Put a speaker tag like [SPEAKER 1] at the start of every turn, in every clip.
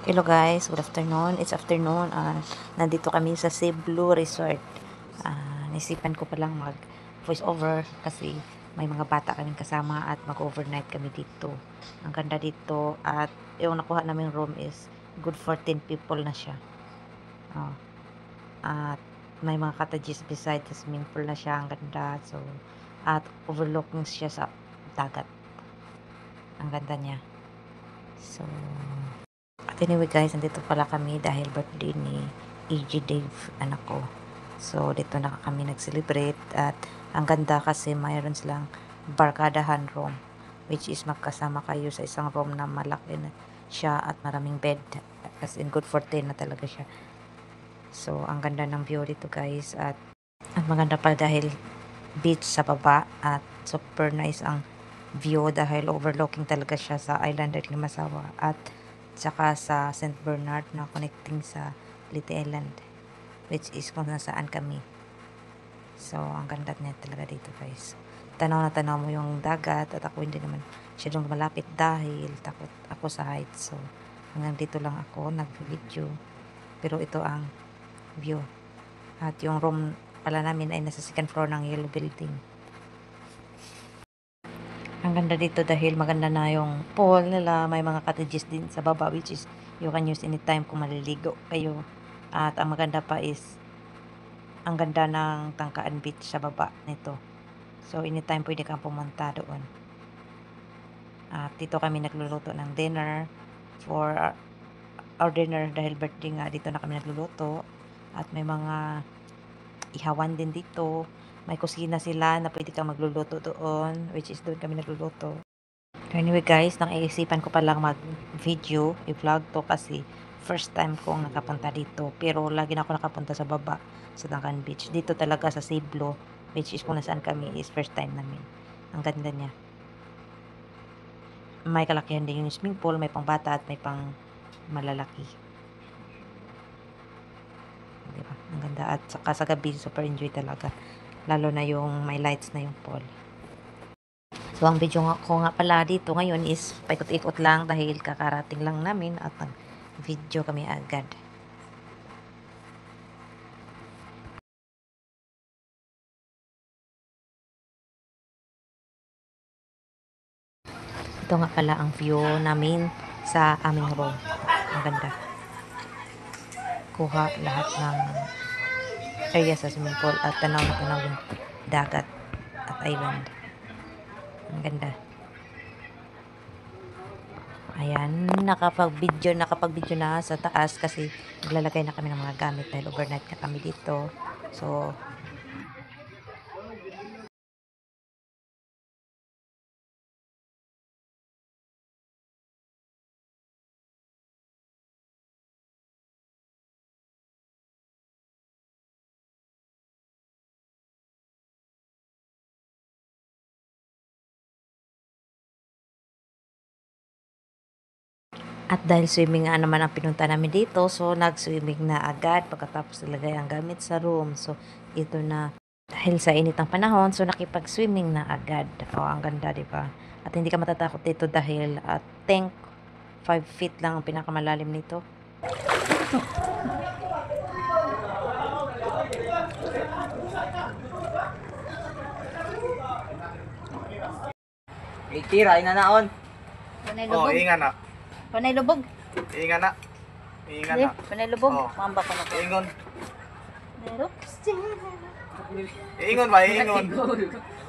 [SPEAKER 1] Hello guys, good afternoon. It's afternoon. Nandito kami sa Cebu Resort. Naisipan ko palang mag voice over kasi may mga bata kaming kasama at mag-overnight kami dito. Ang ganda dito at yung nakuha naming room is good for 10 people na siya. At may mga cottages beside the swimming pool na siya. Ang ganda. So, at overlooking siya sa dagat. Ang ganda niya. So, at anyway guys, nandito pala kami dahil birthday ni EG Dave, anak ko. So, dito na kami nag-celebrate at ang ganda kasi mayroon silang barkadahan room which is magkasama kayo sa isang room na malaki na siya at maraming bed. As in, good for 10 na talaga siya. So, ang ganda ng view dito guys at maganda pa dahil beach sa baba at super nice ang view dahil overlooking talaga siya sa island ng Limasawa at saka sa St. Bernard na connecting sa Leyte Island which is kung nasaan kami. So, ang ganda niya talaga dito guys. Tanaw na tanaw mo yung dagat at ako hindi naman siya malapit dahil takot ako sa heights. So, hanggang dito lang ako nag-video. Pero ito ang view. At yung room pala namin ay nasa second floor ng yellow building. Ang ganda dito dahil maganda na yung pool nila. May mga cottages din sa baba which is you can use anytime kung maliligo kayo. At ang maganda pa is ang ganda ng Tangkaan Beach sa baba nito. So anytime pwede kang pumunta doon. At dito kami nagluluto ng dinner for our dinner dahil birthday nga. Dito na kami nagluluto. At may mga ihawan din dito. May kusina sila na pwede kang magluluto doon, which is doon kami nagluluto. Anyway guys, nakiisipan ko palang mag-video, i-vlog to kasi first time kong nakapunta dito. Pero lagi na ako nakapunta sa baba, sa Tangkaan Beach. Dito talaga sa Cebu, which is kung nasaan kami, is first time namin. Ang ganda niya. May kalakihan din yung swimming pool, may pang bata at may pang malalaki. Diba? Ang ganda. At saka sa gabi, super enjoy talaga. Lalo na yung may lights na yung pool. So, ang video ko nga pala dito ngayon is paikot-ikot lang dahil kakarating lang namin at nag-video kami agad. Ito nga pala ang view namin sa aming room. Ang ganda. Kuha lahat ng area sa swimming pool at tanaw na tanaw yung dagat at island. Ang ganda. Ayan, nakapag-video na sa taas kasi naglalagay na kami ng mga gamit dahil overnight na kami dito. So, at dahil swimming nga naman ang pinunta namin dito, so nag-swimming na agad pagkatapos nilagay ang gamit sa room. So, ito na. Dahil sa init ng panahon, so nakipag-swimming na agad. Oh, ang ganda, di ba? At hindi ka matatakot dito dahil tank 5 feet lang ang pinakamalalim nito.
[SPEAKER 2] Tira, ina naon.
[SPEAKER 3] Panay
[SPEAKER 2] Oh,
[SPEAKER 3] lubog.
[SPEAKER 2] ingan na.
[SPEAKER 3] Panay lubog.
[SPEAKER 2] Ingan na. Ingan na.
[SPEAKER 3] Panay lubog.
[SPEAKER 2] Oh.
[SPEAKER 3] Mamba ko na ko.
[SPEAKER 2] Ingon.
[SPEAKER 3] Meron.
[SPEAKER 2] Ingon ba? Ingon.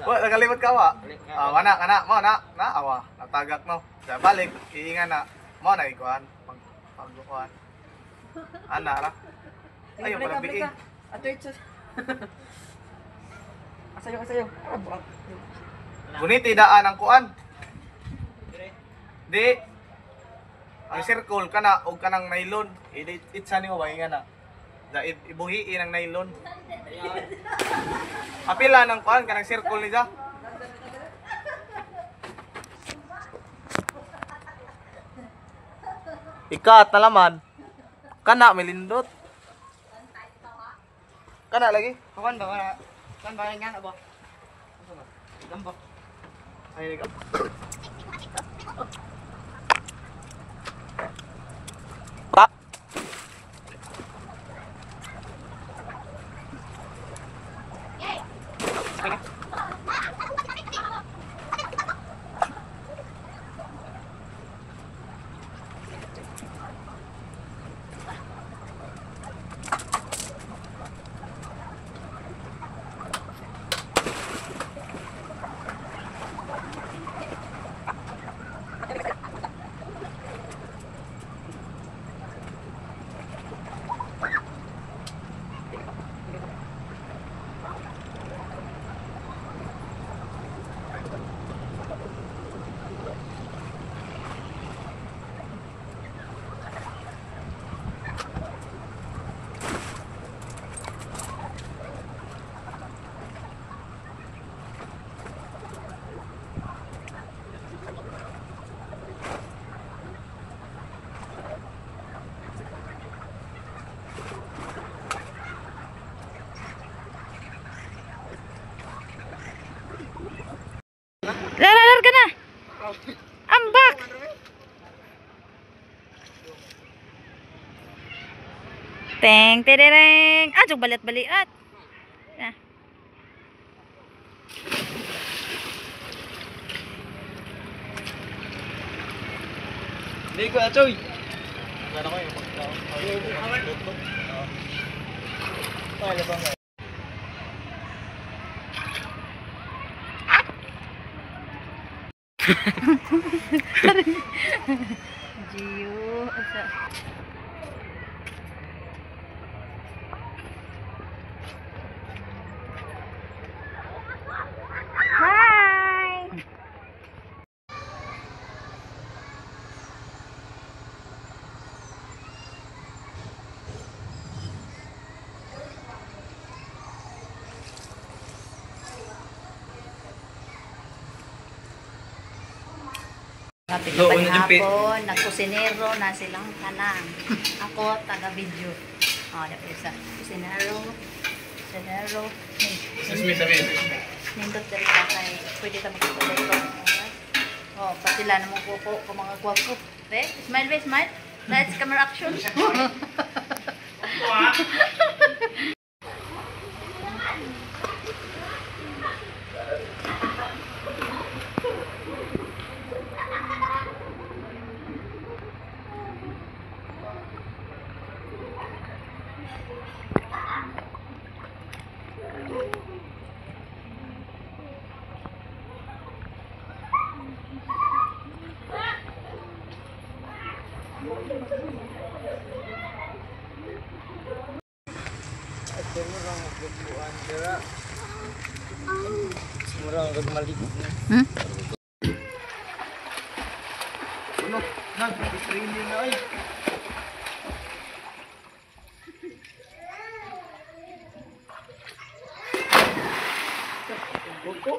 [SPEAKER 2] Wa, nakalimot ka wa. Ah, mana kana mo na. Na awa. Natagak no. Sa balik, iingan na. Mo na ikuan. Pagkuan. Ana ra. Ayo pala biin.
[SPEAKER 3] Ato ito. Asayo.
[SPEAKER 2] Gunit idaan ang kuan. Di. Ang circle kana og kanang nylon. Itsa nimo ba ingan na. Da ibuhiin ang nylon. Apila ng kuan kanang circle ni sa. Ikat na laman. Kana milindot. Kana lagi.
[SPEAKER 3] Kuan ba? Kuan ba nga na ba? Gambo.
[SPEAKER 2] Ay, ikaw.
[SPEAKER 1] Lalar ka na. Ambak. Teng tereng. Ajo balit-baliat. Nah.
[SPEAKER 3] Hindi ko achoy.
[SPEAKER 2] Sana ko yung
[SPEAKER 1] Gio. Hi.
[SPEAKER 3] Doon na yung
[SPEAKER 1] Hapon, nagkusinero na silang kanang. Ako, taga-video. O, isa. Kusinero. Kusinero. Nindot dali ka kay. Pwede ka magkakabay ko. O, patila namang kuko kung mga gwapo. Be, smile, be, smile. Let's camera action.
[SPEAKER 3] Murang gagmalig.
[SPEAKER 1] Hmm?
[SPEAKER 2] Ano? Nag-training na ay. Buko?